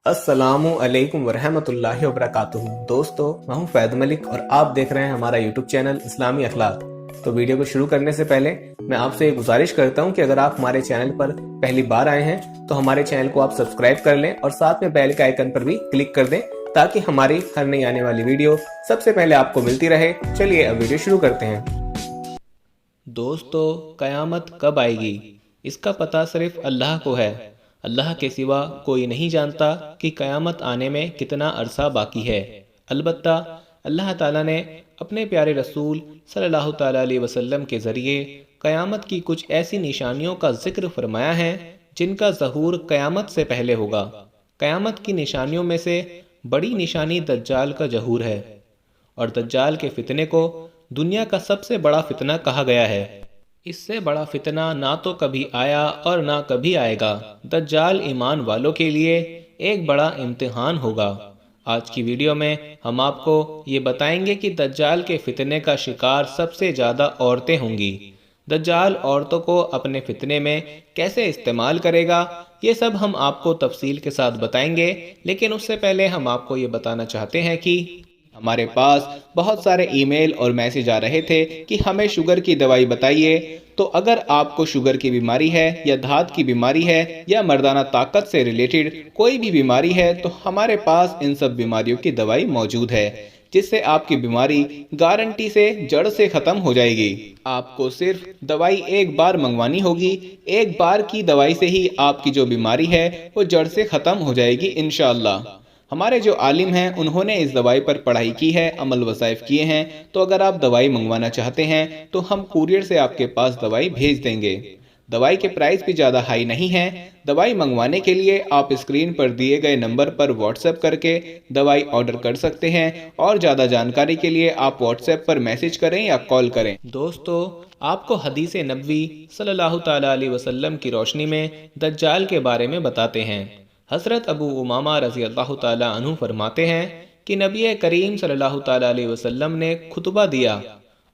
السلام علیکم ورحمۃ اللہ وبرکاتہ۔ دوستو، میں ہوں فیض ملک اور آپ دیکھ رہے ہیں ہمارا یوٹیوب چینل اسلامی اخلاق۔ تو ویڈیو کو شروع کرنے سے پہلے میں آپ سے یہ گزارش کرتا ہوں کہ اگر آپ ہمارے چینل پر پہلی بار آئے ہیں تو ہمارے چینل کو آپ سبسکرائب کر لیں اور ساتھ میں بیل کے آئیکن پر بھی کلک کر دیں تاکہ ہماری ہر نئی آنے والی ویڈیو سب سے پہلے آپ کو ملتی رہے۔ چلیے اب ویڈیو شروع کرتے ہیں۔ دوستو، قیامت کب آئے گی اس کا پتہ صرف اللہ کو ہے۔ اللہ کے سوا کوئی نہیں جانتا کہ قیامت آنے میں کتنا عرصہ باقی ہے۔ البتہ اللہ تعالیٰ نے اپنے پیارے رسول صلی اللہ تعالیٰ علیہ وسلم کے ذریعے قیامت کی کچھ ایسی نشانیوں کا ذکر فرمایا ہے جن کا ظہور قیامت سے پہلے ہوگا۔ قیامت کی نشانیوں میں سے بڑی نشانی دجال کا ظہور ہے، اور دجال کے فتنے کو دنیا کا سب سے بڑا فتنہ کہا گیا ہے۔ اس سے بڑا فتنہ نہ تو کبھی آیا اور نہ کبھی آئے گا۔ دجال ایمان والوں کے لیے ایک بڑا امتحان ہوگا۔ آج کی ویڈیو میں ہم آپ کو یہ بتائیں گے کہ دجال کے فتنے کا شکار سب سے زیادہ عورتیں ہوں گی۔ دجال عورتوں کو اپنے فتنے میں کیسے استعمال کرے گا، یہ سب ہم آپ کو تفصیل کے ساتھ بتائیں گے، لیکن اس سے پہلے ہم آپ کو یہ بتانا چاہتے ہیں کہ ہمارے پاس بہت سارے ای میل اور میسج آ رہے تھے کہ ہمیں شوگر کی دوائی بتائیے۔ تو اگر آپ کو شوگر کی بیماری ہے یا دھات کی بیماری ہے یا مردانہ طاقت سے ریلیٹڈ کوئی بھی بیماری ہے تو ہمارے پاس ان سب بیماریوں کی دوائی موجود ہے، جس سے آپ کی بیماری گارنٹی سے جڑ سے ختم ہو جائے گی۔ آپ کو صرف دوائی ایک بار منگوانی ہوگی، ایک بار کی دوائی سے ہی آپ کی جو بیماری ہے وہ جڑ سے ختم ہو جائے گی انشاءاللہ۔ ہمارے جو عالم ہیں انہوں نے اس دوائی پر پڑھائی کی ہے، عمل وظائف کیے ہیں، تو اگر آپ دوائی منگوانا چاہتے ہیں تو ہم کوریئر سے آپ کے پاس دوائی بھیج دیں گے۔ دوائی کے پرائس بھی زیادہ ہائی نہیں ہیں۔ دوائی منگوانے کے لیے آپ اسکرین پر دیے گئے نمبر پر واٹس ایپ کر کے دوائی آرڈر کر سکتے ہیں، اور زیادہ جانکاری کے لیے آپ واٹس ایپ پر میسج کریں یا کال کریں۔ دوستو، آپ کو حدیث نبوی صلی اللہ تعالیٰ علیہ وسلم کی روشنی میں دجال کے بارے میں بتاتے ہیں۔ حضرت ابو امامہ رضی اللہ تعالیٰ عنہ فرماتے ہیں کہ نبی کریم صلی اللہ تعالیٰ علیہ وسلم نے خطبہ دیا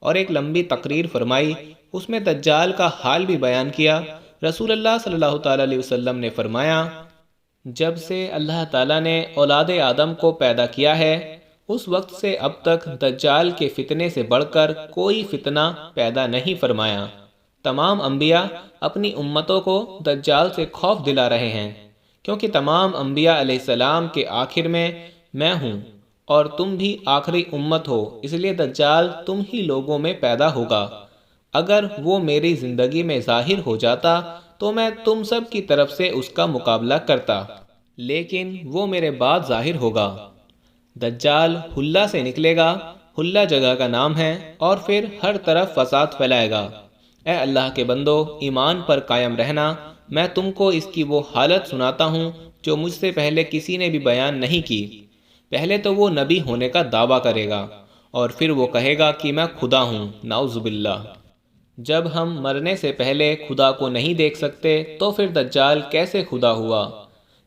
اور ایک لمبی تقریر فرمائی، اس میں دجال کا حال بھی بیان کیا۔ رسول اللہ صلی اللہ تعالیٰ علیہ وسلم نے فرمایا، جب سے اللہ تعالیٰ نے اولاد آدم کو پیدا کیا ہے اس وقت سے اب تک دجال کے فتنے سے بڑھ کر کوئی فتنہ پیدا نہیں فرمایا۔ تمام انبیاء اپنی امتوں کو دجال سے خوف دلا رہے ہیں، کیونکہ تمام انبیاء علیہ السلام کے آخر میں ہوں اور تم بھی آخری امت ہو، اس لیے دجال تم ہی لوگوں میں پیدا ہوگا۔ اگر وہ میری زندگی میں ظاہر ہو جاتا تو میں تم سب کی طرف سے اس کا مقابلہ کرتا، لیکن وہ میرے بعد ظاہر ہوگا۔ دجال حلہ سے نکلے گا، حلہ جگہ کا نام ہے، اور پھر ہر طرف فساد پھیلائے گا۔ اے اللہ کے بندو، ایمان پر قائم رہنا۔ میں تم کو اس کی وہ حالت سناتا ہوں جو مجھ سے پہلے کسی نے بھی بیان نہیں کی۔ پہلے تو وہ نبی ہونے کا دعویٰ کرے گا اور پھر وہ کہے گا کہ میں خدا ہوں، نعوذ باللہ۔ جب ہم مرنے سے پہلے خدا کو نہیں دیکھ سکتے تو پھر دجال کیسے خدا ہوا؟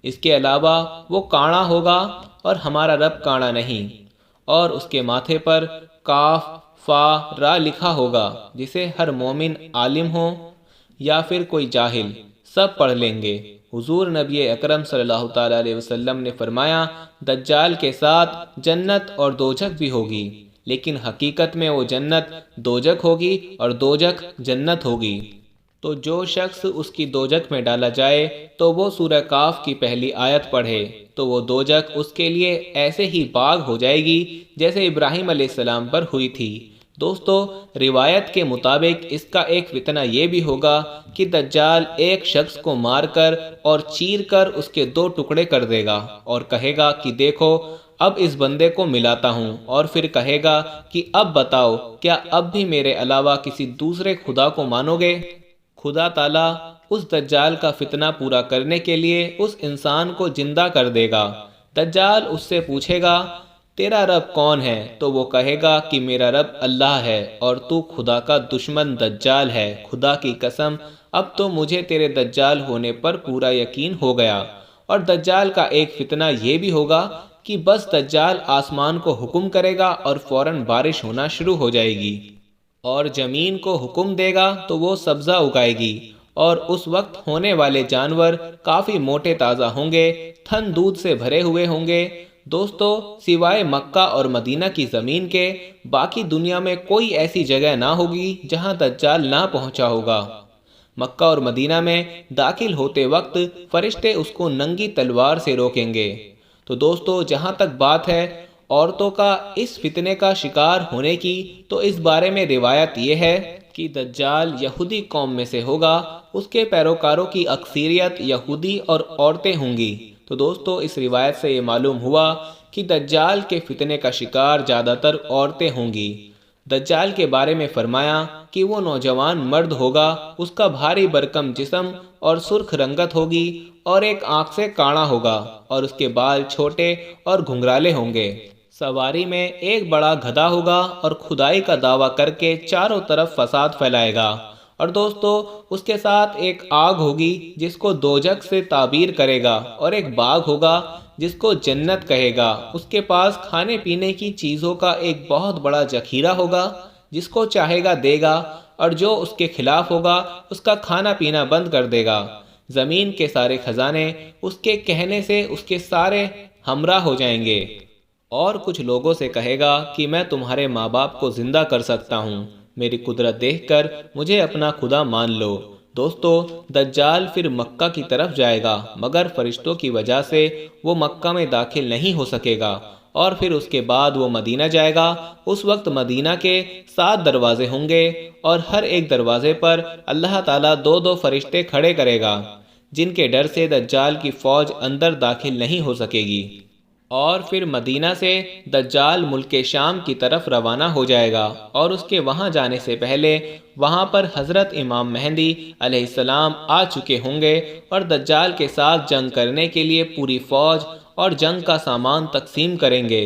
اس کے علاوہ وہ کاڼا ہوگا اور ہمارا رب کاڼا نہیں، اور اس کے ماتھے پر کاف فا را لکھا ہوگا، جسے ہر مومن عالم ہو یا پھر کوئی جاہل سب پڑھ لیں گے۔ حضور نبی اکرم صلی اللہ تعالیٰ علیہ وسلم نے فرمایا، دجال کے ساتھ جنت اور دوزخ بھی ہوگی، لیکن حقیقت میں وہ جنت دوزخ ہوگی اور دوزخ جنت ہوگی۔ تو جو شخص اس کی دوزخ میں ڈالا جائے تو وہ سورہ کاف کی پہلی آیت پڑھے تو وہ دوزخ اس کے لیے ایسے ہی باغ ہو جائے گی جیسے ابراہیم علیہ السلام پر ہوئی تھی۔ دوستو، روایت کے مطابق اس کا ایک فتنہ یہ بھی ہوگا کہ دجال ایک شخص کو مار کر اور چیر کر اس کے 2 ٹکڑے کر دے گا اور کہے گا کہ دیکھو اب اس بندے کو ملاتا ہوں، اور پھر کہے گا کہ اب بتاؤ کیا اب بھی میرے علاوہ کسی دوسرے خدا کو مانو گے؟ خدا تعالیٰ اس دجال کا فتنہ پورا کرنے کے لیے اس انسان کو زندہ کر دے گا۔ دجال اس سے پوچھے گا، تیرا رب کون ہے؟ تو وہ کہے گا کہ میرا رب اللہ ہے اور تو خدا کا دشمن دجال ہے۔ خدا کی قسم، اب تو مجھے تیرے دجال ہونے پر پورا یقین ہو گیا۔ اور دجال کا ایک فتنہ یہ بھی ہوگا کہ بس دجال آسمان کو حکم کرے گا اور فوراً بارش ہونا شروع ہو جائے گی، اور زمین کو حکم دے گا تو وہ سبزہ اگائے گی، اور اس وقت ہونے والے جانور کافی موٹے تازہ ہوں گے، تھن دودھ سے بھرے ہوئے ہوں گے۔ دوستو، سوائے مکہ اور مدینہ کی زمین کے باقی دنیا میں کوئی ایسی جگہ نہ ہوگی جہاں دجال نہ پہنچا ہوگا۔ مکہ اور مدینہ میں داخل ہوتے وقت فرشتے اس کو ننگی تلوار سے روکیں گے۔ تو دوستو، جہاں تک بات ہے عورتوں کا اس فتنے کا شکار ہونے کی، تو اس بارے میں روایت یہ ہے کہ دجال یہودی قوم میں سے ہوگا، اس کے پیروکاروں کی اکثریت یہودی اور عورتیں ہوں گی۔ تو دوستو، اس روایت سے یہ معلوم ہوا کہ دجال کے فتنے کا شکار زیادہ تر عورتیں ہوں گی۔ دجال کے بارے میں فرمایا کہ وہ نوجوان مرد ہوگا، اس کا بھاری بھرکم جسم اور سرخ رنگت ہوگی اور ایک آنکھ سے کانا ہوگا، اور اس کے بال چھوٹے اور گھنگرالے ہوں گے۔ سواری میں ایک بڑا گدھا ہوگا اور خدائی کا دعویٰ کر کے چاروں طرف فساد پھیلائے گا۔ اور دوستو، اس کے ساتھ ایک آگ ہوگی جس کو دوزخ سے تعبیر کرے گا، اور ایک باغ ہوگا جس کو جنت کہے گا۔ اس کے پاس کھانے پینے کی چیزوں کا ایک بہت بڑا ذخیرہ ہوگا، جس کو چاہے گا دے گا، اور جو اس کے خلاف ہوگا اس کا کھانا پینا بند کر دے گا۔ زمین کے سارے خزانے اس کے کہنے سے اس کے سارے ہمراہ ہو جائیں گے، اور کچھ لوگوں سے کہے گا کہ میں تمہارے ماں باپ کو زندہ کر سکتا ہوں، میری قدرت دیکھ کر مجھے اپنا خدا مان لو۔ دوستو، دجال پھر مکہ کی طرف جائے گا، مگر فرشتوں کی وجہ سے وہ مکہ میں داخل نہیں ہو سکے گا، اور پھر اس کے بعد وہ مدینہ جائے گا۔ اس وقت مدینہ کے 7 دروازے ہوں گے، اور ہر ایک دروازے پر اللہ تعالیٰ 2 فرشتے کھڑے کرے گا، جن کے ڈر سے دجال کی فوج اندر داخل نہیں ہو سکے گی۔ اور پھر مدینہ سے دجال ملک شام کی طرف روانہ ہو جائے گا، اور اس کے وہاں جانے سے پہلے وہاں پر حضرت امام مہدی علیہ السلام آ چکے ہوں گے، اور دجال کے ساتھ جنگ کرنے کے لیے پوری فوج اور جنگ کا سامان تقسیم کریں گے۔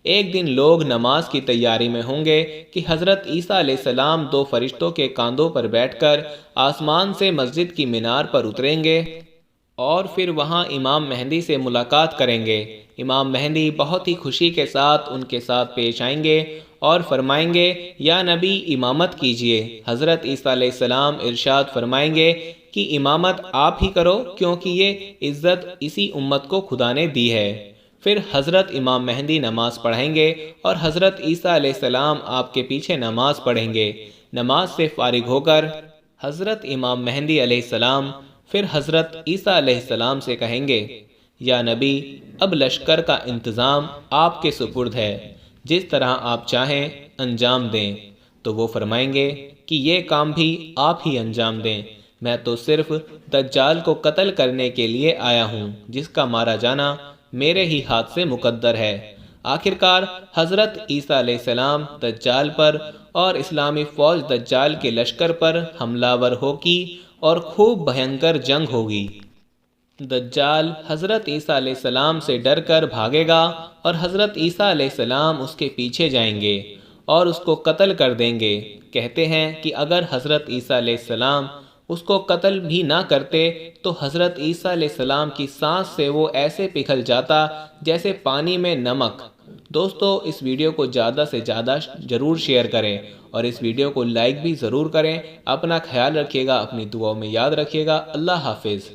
ایک دن لوگ نماز کی تیاری میں ہوں گے کہ حضرت عیسیٰ علیہ السلام 2 فرشتوں کے کاندھوں پر بیٹھ کر آسمان سے مسجد کی مینار پر اتریں گے، اور پھر وہاں امام مہدی سے ملاقات کریں گے۔ امام مہدی بہت ہی خوشی کے ساتھ ان کے ساتھ پیش آئیں گے اور فرمائیں گے، یا نبی امامت کیجئے۔ حضرت عیسیٰ علیہ السلام ارشاد فرمائیں گے کہ امامت آپ ہی کرو، کیونکہ یہ عزت اسی امت کو خدا نے دی ہے۔ پھر حضرت امام مہدی نماز پڑھیں گے، اور حضرت عیسیٰ علیہ السلام آپ کے پیچھے نماز پڑھیں گے۔ نماز سے فارغ ہو کر حضرت امام مہدی علیہ السلام پھر حضرت عیسیٰ علیہ السلام سے کہیں گے، یا نبی، اب لشکر کا انتظام آپ کے سپرد ہے، جس طرح آپ چاہیں انجام دیں۔ تو وہ فرمائیں گے کہ یہ کام بھی آپ ہی انجام دیں، میں تو صرف دجال کو قتل کرنے کے لیے آیا ہوں، جس کا مارا جانا میرے ہی ہاتھ سے مقدر ہے۔ آخرکار حضرت عیسیٰ علیہ السلام دجال پر اور اسلامی فوج دجال کے لشکر پر حملہ ور ہوگی، اور خوب بھینکر جنگ ہوگی۔ دجال حضرت عیسیٰ علیہ السلام سے ڈر کر بھاگے گا، اور حضرت عیسیٰ علیہ السلام اس کے پیچھے جائیں گے اور اس کو قتل کر دیں گے۔ کہتے ہیں کہ اگر حضرت عیسیٰ علیہ السلام اس کو قتل بھی نہ کرتے تو حضرت عیسیٰ علیہ السلام کی سانس سے وہ ایسے پگھل جاتا جیسے پانی میں نمک۔ دوستو، اس ویڈیو کو زیادہ سے زیادہ ضرور شیئر کریں، اور اس ویڈیو کو لائک بھی ضرور کریں۔ اپنا خیال رکھیے گا، اپنی دعاؤں میں یاد رکھیے گا۔ اللہ حافظ۔